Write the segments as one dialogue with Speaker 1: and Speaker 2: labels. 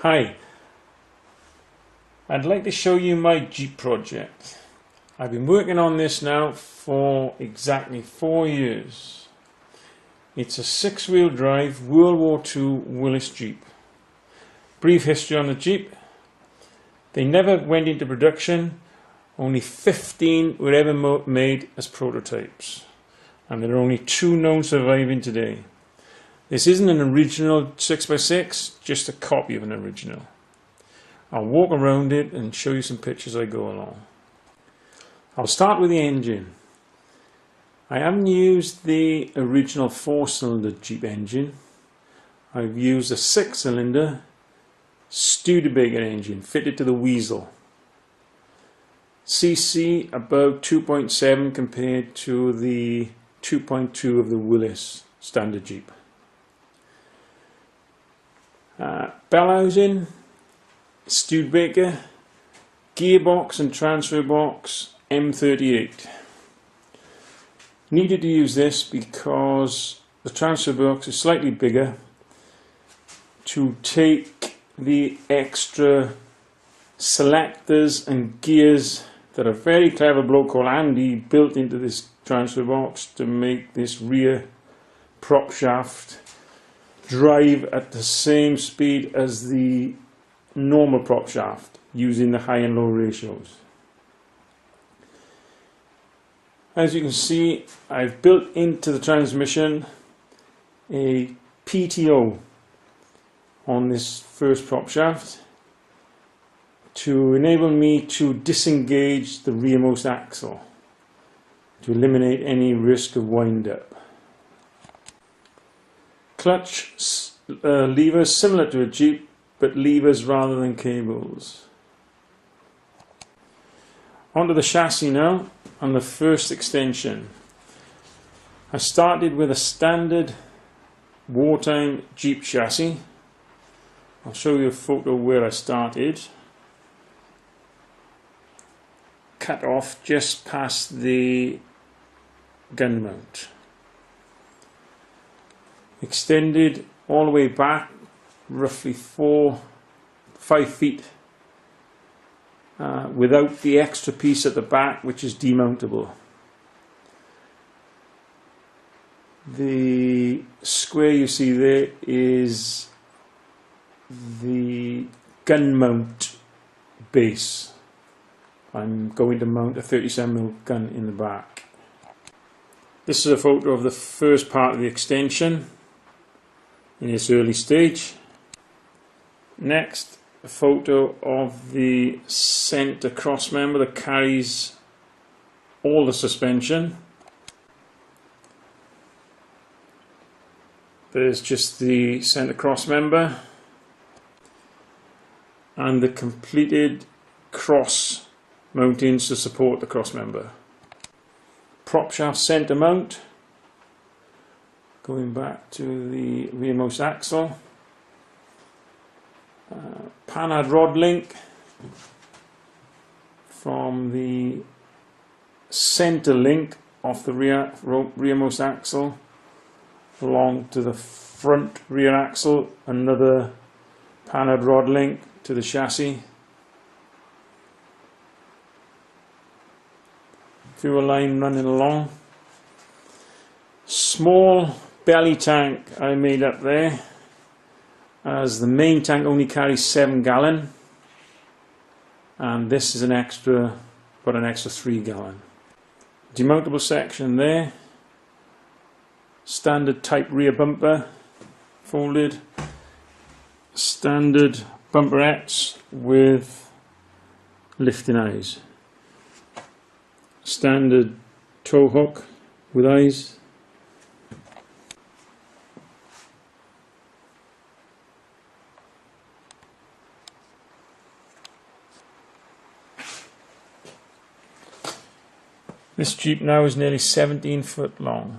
Speaker 1: Hi, I'd like to show you my Jeep project. I've been working on this now for exactly 4 years. It's a 6-wheel drive World War II Willys Jeep. Brief history on the Jeep. They never went into production. Only 15 were ever made as prototypes. And there are only 2 known surviving today. This isn't an original 6x6, just a copy of an original. I'll walk around it and show you some pictures as I go along. I'll start with the engine. I haven't used the original 4-cylinder Jeep engine. I've used a 6-cylinder Studebaker engine fitted to the Weasel. CC about 2.7 compared to the 2.2 of the Willys standard Jeep. Bell housing, Studebaker, gearbox and transfer box M38. Needed to use this because the transfer box is slightly bigger to take the extra selectors and gears that a very clever bloke called Andy built into this transfer box to make this rear prop shaft drive at the same speed as the normal prop shaft using the high and low ratios. As you can see, I've built into the transmission a PTO on this first prop shaft to enable me to disengage the rearmost axle to eliminate any risk of wind-up. Clutch levers similar to a Jeep, but levers rather than cables. Onto the chassis now and the first extension. I started with a standard wartime Jeep chassis. I'll show you a photo where I started. Cut off just past the gun mount. Extended all the way back roughly 4-5 feet without the extra piece at the back, which is demountable. The square you see there is the gun mount base. I'm going to mount a 37mm gun in the back. This is a photo of the first part of the extension in its early stage. Next, a photo of the center cross member that carries all the suspension. There's just the center cross member and the completed cross mountings to support the cross member. Prop shaft center mount, going back to the rearmost axle. Panhard rod link from the center link of the rearmost axle along to the front rear axle, another Panhard rod link to the chassis. Fuel line running along. Small belly tank I made up there, as the main tank only carries 7 gallon, and this is an extra 3 gallon. Demountable section there. Standard type rear bumper folded. Standard bumperettes with lifting eyes. Standard tow hook with eyes. This Jeep now is nearly 17 foot long.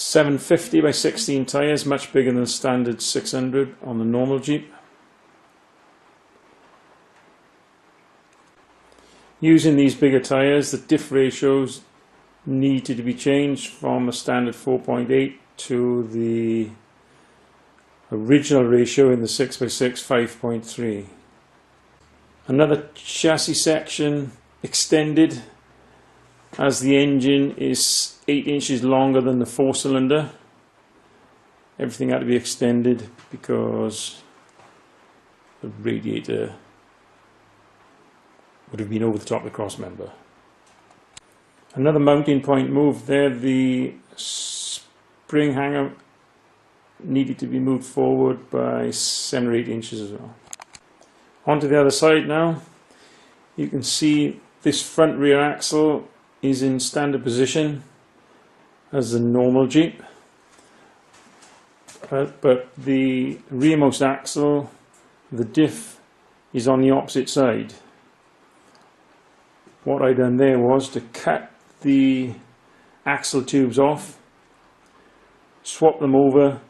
Speaker 1: .750 by 16 tyres, much bigger than the standard 600 on the normal Jeep. Using these bigger tyres, the diff ratios needed to be changed from a standard 4.8 to the original ratio in the 6x6 5.3. Another chassis section extended as the engine is 8 inches longer than the 4-cylinder. Everything had to be extended because the radiator would have been over the top of the cross member. Another mounting point moved there. The spring hanger needed to be moved forward by 7 or 8 inches as well. Onto the other side now. You can see this front rear axle is in standard position as a normal Jeep, but the rearmost axle, the diff, is on the opposite side. What I done there was to cut the axle tubes off, swap them over,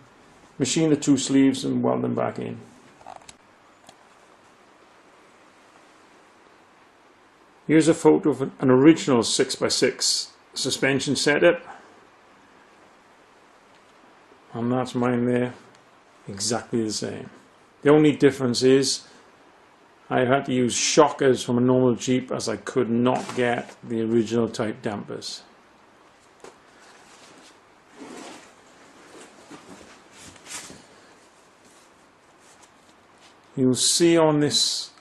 Speaker 1: machine the 2 sleeves and weld them back in. Here's a photo of an original 6x6 suspension setup, and that's mine there, exactly the same. The only difference is I had to use shockers from a normal Jeep as I could not get the original type dampers. You'll see on this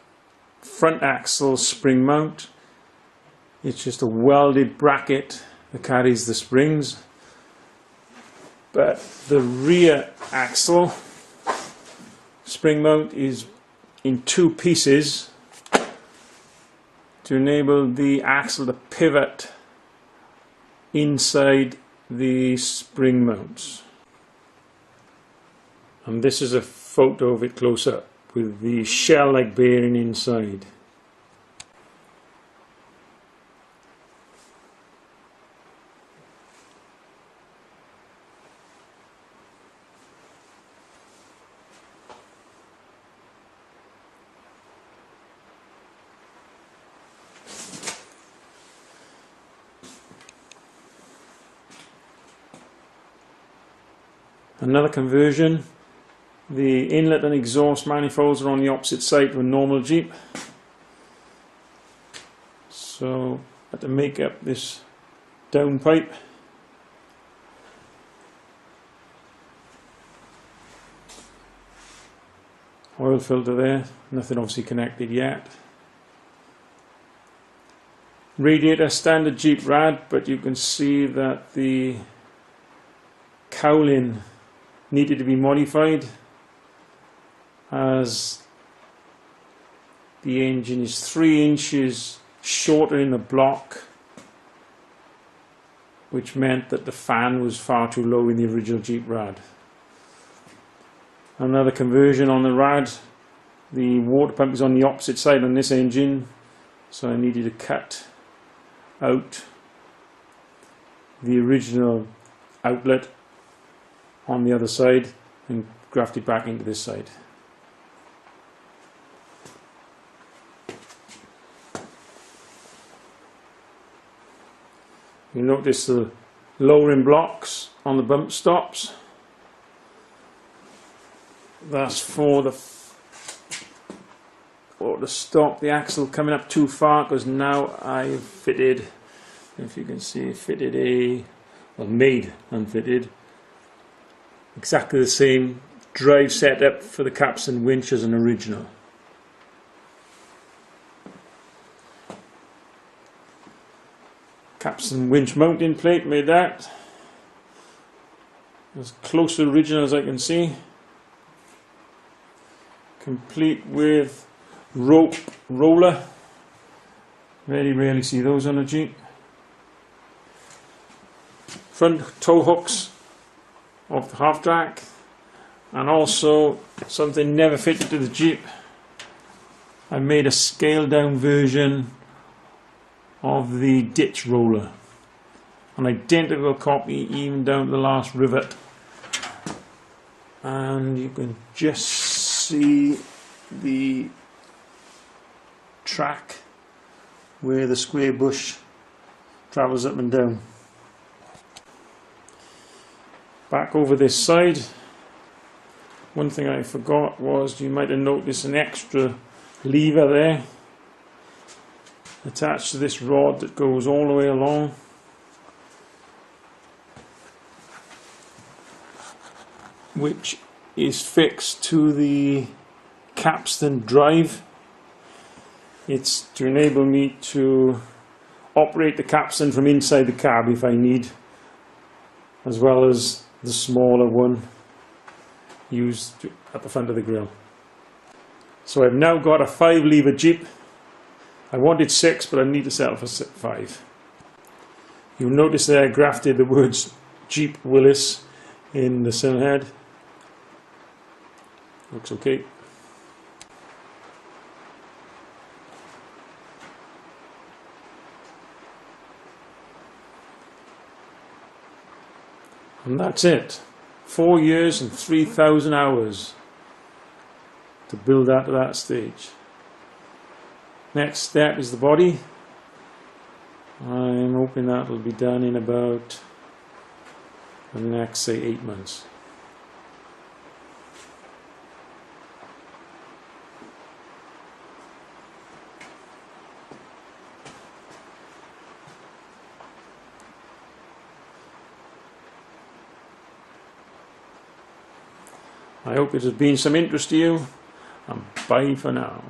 Speaker 1: front axle spring mount, it's just a welded bracket that carries the springs, but the rear axle spring mount is in 2 pieces to enable the axle to pivot inside the spring mounts. And this is a photo of it close up with the shell-like bearing inside. Another conversion, the inlet and exhaust manifolds are on the opposite side of a normal Jeep, so I had to make up this downpipe. Oil filter there, nothing obviously connected yet. Radiator, standard Jeep rad, but you can see that the cowling needed to be modified as the engine is 3 inches shorter in the block, which meant that the fan was far too low in the original Jeep rad. Another conversion on the rad, the water pump is on the opposite side on this engine, so I needed to cut out the original outlet on the other side and graft it back into this side. You notice the lowering blocks on the bump stops. That's for the stop the axle coming up too far, because now I've fitted, if you can see, made and fitted exactly the same drive setup for the capstan winch as an original. Capstan winch mounting plate made that as close to original as I can see, complete with rope roller. Very rarely see those on a Jeep. Front tow hooks of the half track, and also something never fitted to the Jeep. I made a scaled down version of the ditch roller, an identical copy even down to the last rivet, and you can just see the track where the square bush travels up and down. Back over this side, one thing I forgot was, you might have noticed an extra lever there attached to this rod that goes all the way along. Which is fixed to the capstan drive. It's to enable me to operate the capstan from inside the cab if I need, as well as the smaller one used at the front of the grille. So I've now got a 5-lever Jeep. I wanted 6, but I need to settle for 5. You'll notice there I grafted the words Jeep Willys in the sill head. Looks okay. And that's it. 4 years and 3,000 hours to build that to that stage. Next step is the body. I'm hoping that will be done in about the next, say, 8 months. I hope it has been some interest to you, and bye for now.